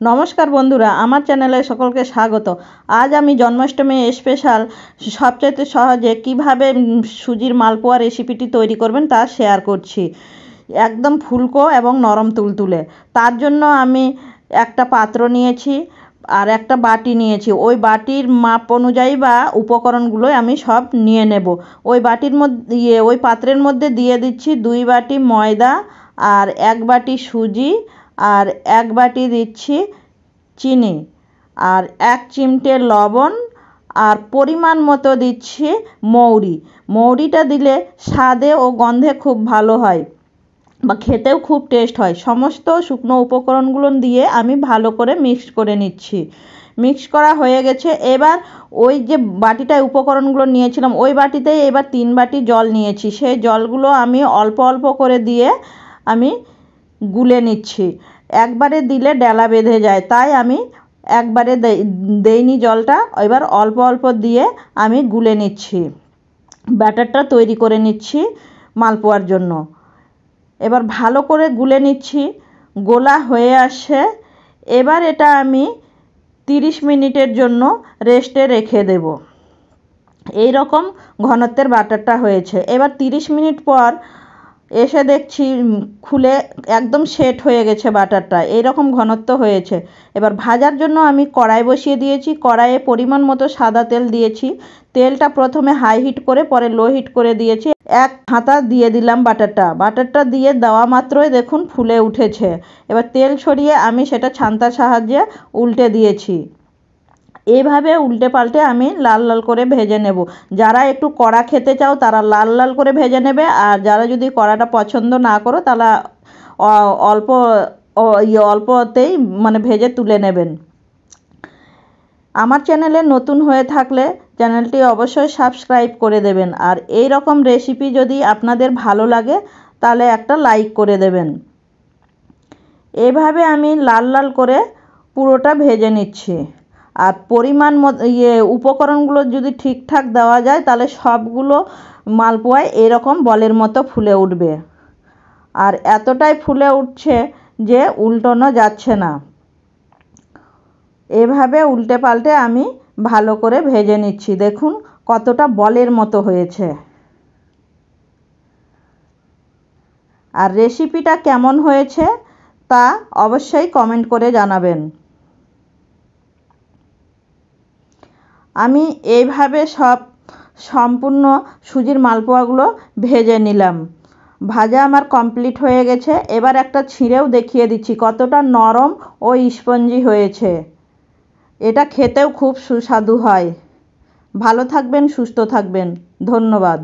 নমস্কার বন্ধুরা, আমার চ্যানেলে সকলকে স্বাগত। আজ আমি জন্মাষ্টমী স্পেশাল সবচাইতে সহজে কিভাবে সুজির মালপোয়া রেসিপিটি তৈরি করবেন তা শেয়ার করছি। একদম ফুলকো এবং নরম তুলতুলে। তার জন্য আমি একটা পাত্র নিয়েছি আর একটা বাটি নিয়েছি। ওই বাটির মাপ অনুযায়ী বা উপকরণগুলো আমি সব নিয়ে নেব। ওই বাটির মধ্যে ওই পাত্রের মধ্যে দিয়ে দিচ্ছি 2 বাটি ময়দা আর 1 বাটি সুজি আর 1 বাটি দিচ্ছি চিনি আর 1 চিমটে লবণ আর পরিমাণ মতো দিচ্ছি মৌরিটা দিলে স্বাদে ও গন্ধে খুব ভালো হয় বা খেতেও খুব টেস্ট হয়। সমস্ত শুকনো উপকরণগুলো দিয়ে আমি ভালো করে মিক্স করে নিচ্ছি। মিক্স করা হয়ে গেছে। এবার ওই যে বাটিটায় উপকরণগুলো নিয়েছিলাম ওই বাটিতেই এবার 3 বাটি জল নিয়েছি। সেই জলগুলো আমি অল্প অল্প করে দিয়ে আমি গুলে নিচ্ছি। একবারে দিলে ডেলা বেঁধে যায়, তাই আমি একবারে দেইনি জলটা। এবার অল্প অল্প দিয়ে আমি গুলে নিচ্ছি, ব্যাটারটা তৈরি করে নিচ্ছি মালপোয়ার জন্য। এবার ভালো করে গুলে নিচ্ছি, গোলা হয়ে আসে। এবার এটা আমি 30 মিনিটের জন্য রেস্টে রেখে দেব। এই রকম ঘনত্বের ব্যাটারটা হয়েছে। এবার 30 মিনিট পর এসে দেখছি খুলে একদম সেট হয়ে গেছে ব্যাটারটা। এইরকম ঘনত্ব হয়েছে। এবার ভাজার জন্য আমি কড়াই বসিয়ে দিয়েছি। কড়াইয়ে পরিমাণ মতো সাদা তেল দিয়েছি। তেলটা প্রথমে হাই হিট করে পরে লো হিট করে দিয়েছি। 1 হাতা দিয়ে দিলাম বাটারটা দিয়ে দেওয়া মাত্রই দেখুন ফুলে উঠেছে। এবার তেল ছড়িয়ে আমি সেটা ছান্তার সাহায্যে উল্টে দিয়েছি। এইভাবে উল্টে পাল্টে আমি লাল লাল করে ভেজে নেব। যারা একটু কড়া খেতে চাও তারা লাল লাল করে ভেজে নেবে, আর যারা যদি কড়াটা পছন্দ না করো তারা অল্পতেই মানে ভেজে তুলে নেবেন। আমার চ্যানেলে নতুন হয়ে থাকলে চ্যানেলটি অবশ্যই সাবস্ক্রাইব করে দেবেন, আর এই রকম রেসিপি যদি আপনাদের ভালো লাগে তাহলে একটা লাইক করে দেবেন। এভাবে আমি লাল লাল করে পুরোটা ভেজে নিচ্ছি। আর পরিমাণ উপকরণগুলো যদি ঠিকঠাক দেওয়া যায় তাহলে সবগুলো মালপোয়ায় এরকম বলের মতো ফুলে উঠবে। আর এতটাই ফুলে উঠছে যে উল্টানো যাচ্ছে না। এভাবে উল্টে পাল্টে আমি ভালো করে ভেজে নিচ্ছি। দেখুন কতটা বলের মতো হয়েছে। আর রেসিপিটা কেমন হয়েছে তা অবশ্যই কমেন্ট করে জানাবেন। আমি এইভাবে সম্পূর্ণ সুজির মালপোয়াগুলো ভেজে নিলাম। ভাজা আমার কমপ্লিট হয়ে গেছে। এবার একটা ছিঁড়েও দেখিয়ে দিচ্ছি কতটা নরম ও স্পঞ্জি হয়েছে। এটা খেতেও খুব সুস্বাদু হয়। ভালো থাকবেন, সুস্থ থাকবেন। ধন্যবাদ।